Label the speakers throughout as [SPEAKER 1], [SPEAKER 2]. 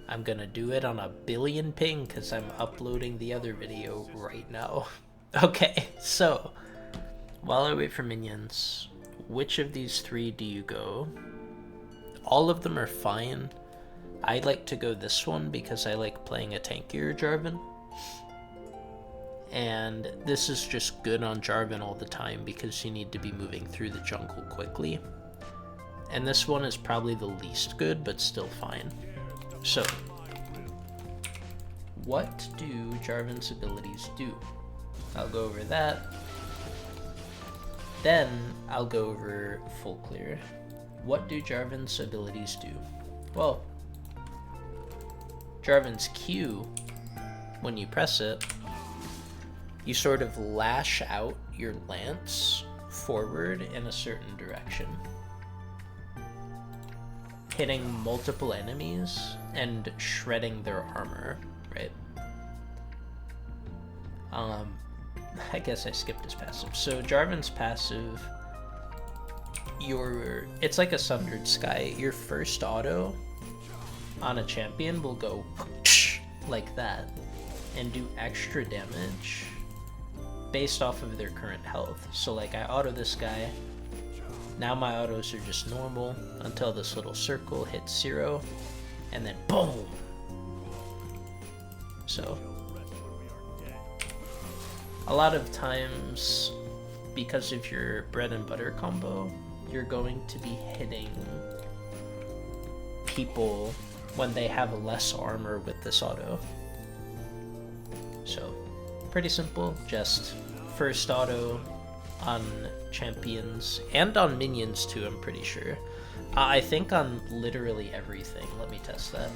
[SPEAKER 1] I'm gonna do it on a billion ping because I'm uploading the other video right now. Okay, so while I wait for minions, which of these three do you go? All of them are fine. I like to go this one because I like playing a tankier Jarvan. And this is just good on Jarvan all the time because you need to be moving through the jungle quickly. And this one is probably the least good, but still fine. So, what do Jarvan's abilities do? I'll go over that. Then I'll go over full clear. What do Jarvan's abilities do? Well, Jarvan's Q, when you press it, you sort of lash out your lance forward in a certain direction, hitting multiple enemies and shredding their armor, right? I guess I skipped his passive. So Jarvan's passive, it's like a Sundered Sky. Your first auto on a champion will go like that and do extra damage based off of their current health. So like I auto this guy, now my autos are just normal until this little circle hits 0, and then boom! So a lot of times, because of your bread and butter combo, you're going to be hitting people when they have less armor with this auto. So pretty simple, just first auto on champions and on minions too, I'm pretty sure. I think on literally everything. Let me test that.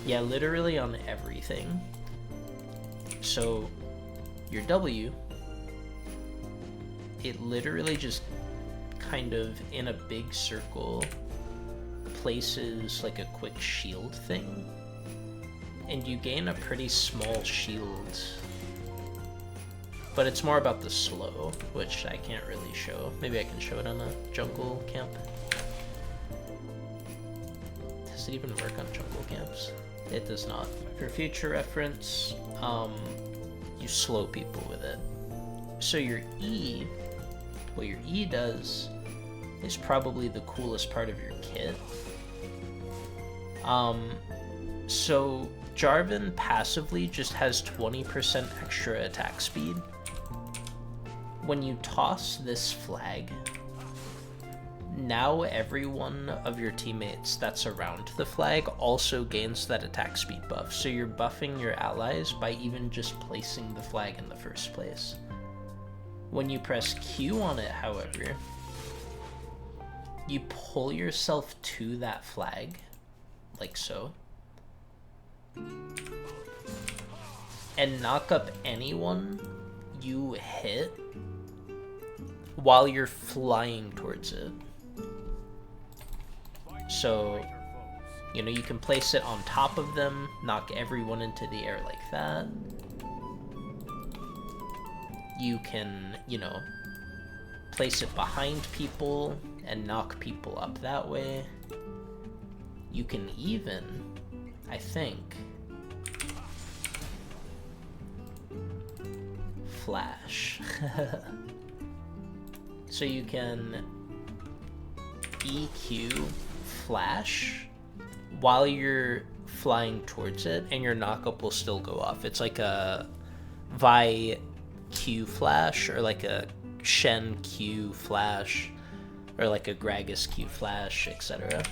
[SPEAKER 1] Yeah, literally on everything. So your W, it literally just kind of in a big circle places like a quick shield thing, and you gain a pretty small shield, but it's more about the slow, which I can't really show. Maybe I can show it on a jungle camp. Does it even work on jungle camps? It does not. For future reference, you slow people with it. So your E, what your E does is probably the coolest part of your kit. So Jarvan passively just has 20% extra attack speed. When you toss this flag, now every one of your teammates that's around the flag also gains that attack speed buff. So you're buffing your allies by even just placing the flag in the first place. When you press Q on it, however, you pull yourself to that flag, like so, and knock up anyone you hit while you're flying towards it. So, you know, you can place it on top of them, knock everyone into the air like that. You can, you know, place it behind people and knock people up that way. You can even, I think, flash. So you can EQ flash while you're flying towards it, and your knockup will still go off. It's like a Vi Q flash, or like a Shen Q flash, or like a Gragas Q flash, etc.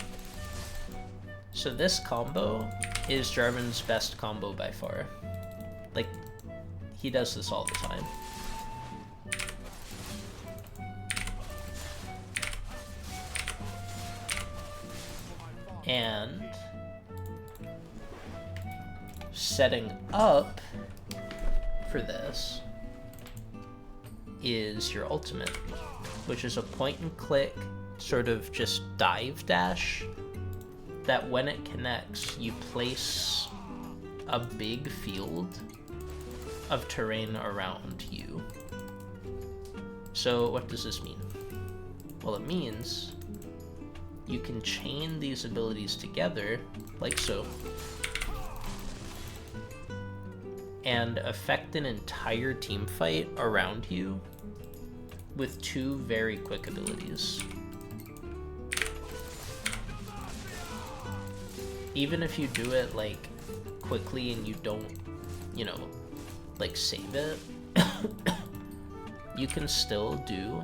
[SPEAKER 1] So this combo is Jarvan's best combo by far. Like, he does this all the time. And setting up for this is your ultimate, which is a point and click sort of just dive dash that when it connects, you place a big field of terrain around you. So what does this mean? Well, it means you can chain these abilities together, like so, and affect an entire team fight around you with 2 very quick abilities. Even if you do it like quickly and you don't, you know, like save it, you can still do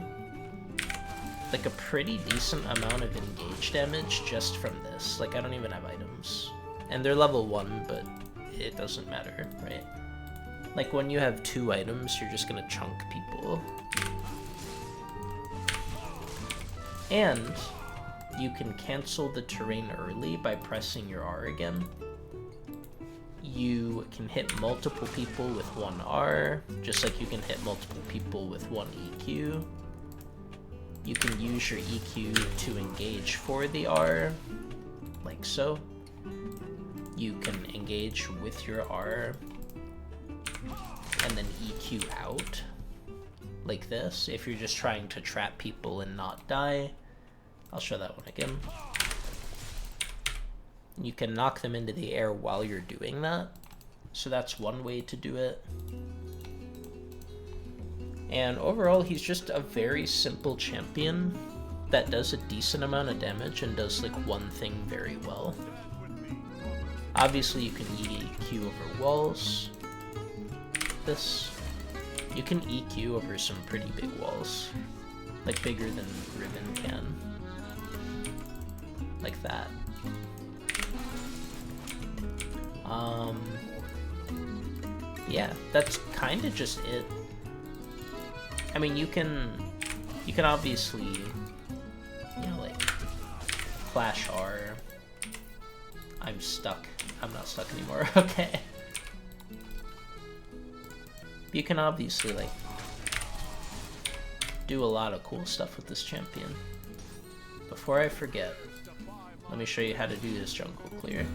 [SPEAKER 1] like a pretty decent amount of engage damage just from this. Like, I don't even have items. And they're level 1, but it doesn't matter, right? Like, when you have 2 items, you're just gonna chunk people. And you can cancel the terrain early by pressing your R again. You can hit multiple people with 1 R, just like you can hit multiple people with 1 EQ. You can use your EQ to engage for the R, like so. You can engage with your R and then EQ out, like this, if you're just trying to trap people and not die. I'll show that one again. You can knock them into the air while you're doing that. So that's one way to do it. And overall, he's just a very simple champion that does a decent amount of damage and does like one thing very well. Obviously, you can EQ over walls. This. You can EQ over some pretty big walls. Like bigger than Ribbon can. Like that. Yeah, that's kind of just it. I mean, you can obviously, you know, like, flash R. I'm stuck. I'm not stuck anymore. Okay. You can obviously, like, do a lot of cool stuff with this champion. Before I forget, let me show you how to do this jungle clear.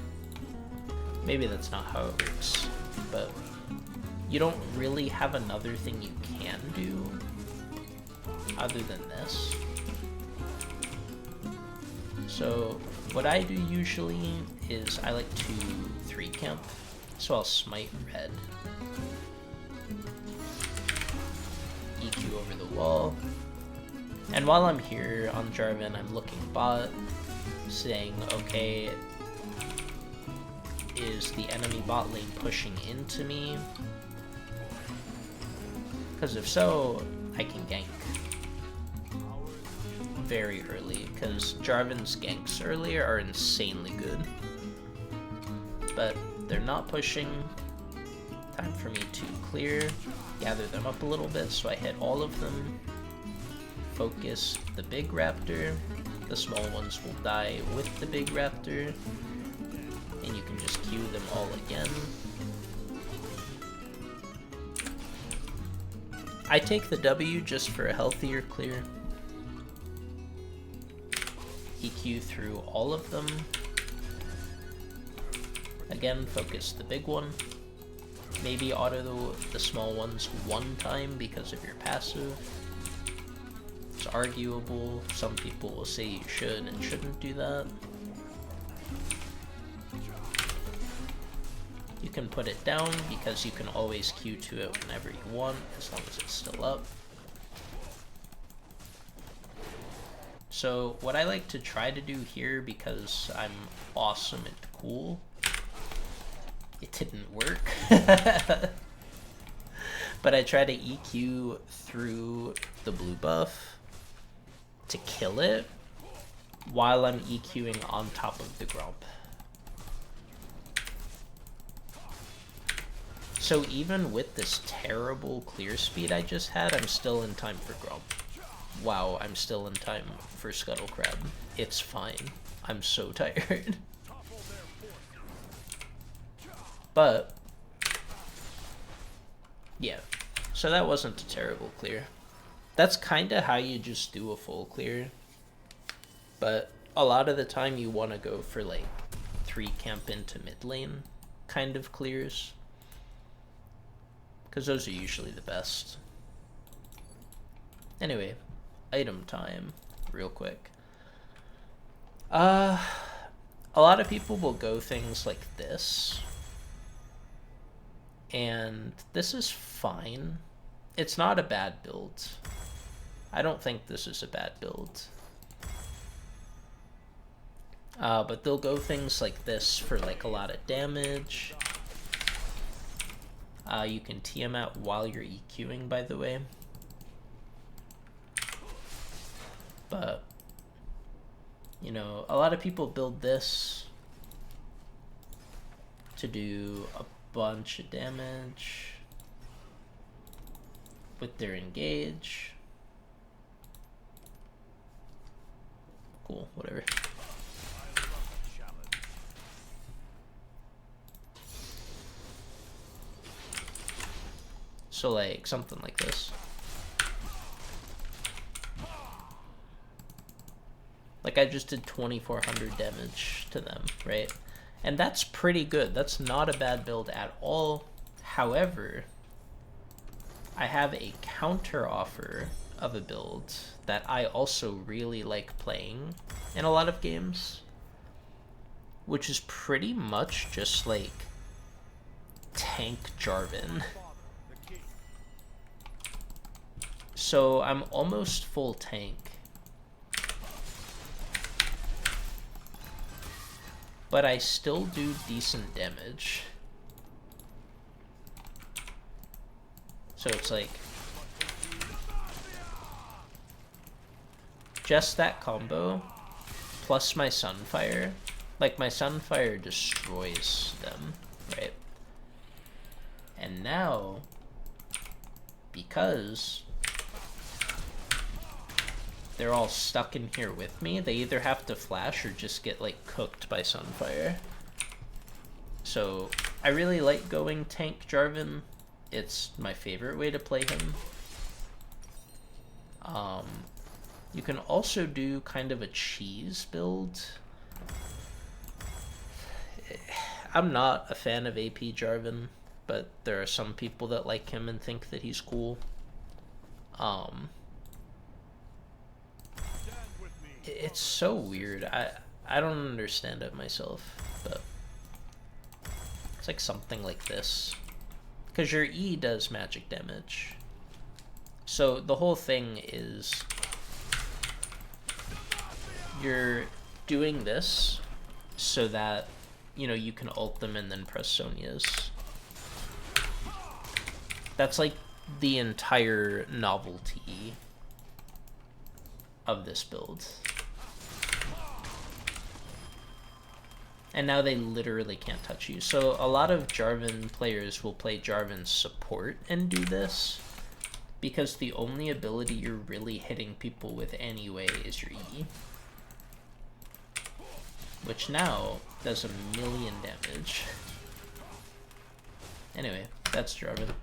[SPEAKER 1] Maybe that's not how it works, but you don't really have another thing you can do other than this. So what I do usually is I like to 3 camp, so I'll smite red, EQ over the wall, and while I'm here on Jarvan, I'm looking bot, saying, okay, is the enemy bot lane pushing into me? Because if so, I can gank very early, because Jarvan's ganks earlier are insanely good. But they're not pushing. Time for me to clear, gather them up a little bit so I hit all of them. Focus the big raptor. The small ones will die with the big raptor. And you can just queue them all again. I take the W just for a healthier clear. EQ through all of them. Again, focus the big one. Maybe auto the small ones 1 time because of your passive. It's arguable. Some people will say you should and shouldn't do that. You can put it down because you can always Q to it whenever you want, as long as it's still up. So what I like to try to do here, because I'm awesome and cool, it didn't work, but I try to EQ through the blue buff to kill it while I'm EQing on top of the Grump. So even with this terrible clear speed I just had, I'm still in time for Grump. Wow, I'm still in time for Scuttle Crab. It's fine. I'm so tired. But, yeah. So that wasn't a terrible clear. That's kind of how you just do a full clear. But a lot of the time you want to go for like 3 camp into mid lane kind of clears, because those are usually the best. Anyway, item time, real quick. A lot of people will go things like this. And this is fine. It's not a bad build. I don't think this is a bad build. But they'll go things like this for like a lot of damage. You can TM out while you're EQing, by the way. But, you know, a lot of people build this to do a bunch of damage with their engage. Cool, whatever. So like something like this. Like I just did 2400 damage to them, right? And that's pretty good. That's not a bad build at all. However, I have a counter offer of a build that I also really like playing in a lot of games, which is pretty much just like tank Jarvan. So I'm almost full tank, but I still do decent damage. So it's like just that combo plus my Sunfire. Like my Sunfire destroys them, right? And now, because they're all stuck in here with me, they either have to flash or just get like cooked by Sunfire. So I really like going tank Jarvan. It's my favorite way to play him. You can also do kind of a cheese build. I'm not a fan of AP Jarvan, but there are some people that like him and think that he's cool. It's so weird. I don't understand it myself, but it's like something like this. Because your E does magic damage. So the whole thing is you're doing this so that, you know, you can ult them and then press Sonya's. That's like the entire novelty of this build. And now they literally can't touch you. So a lot of Jarvan players will play Jarvan support and do this, because the only ability you're really hitting people with anyway is your E, which now does 1,000,000 damage. Anyway, that's Jarvan.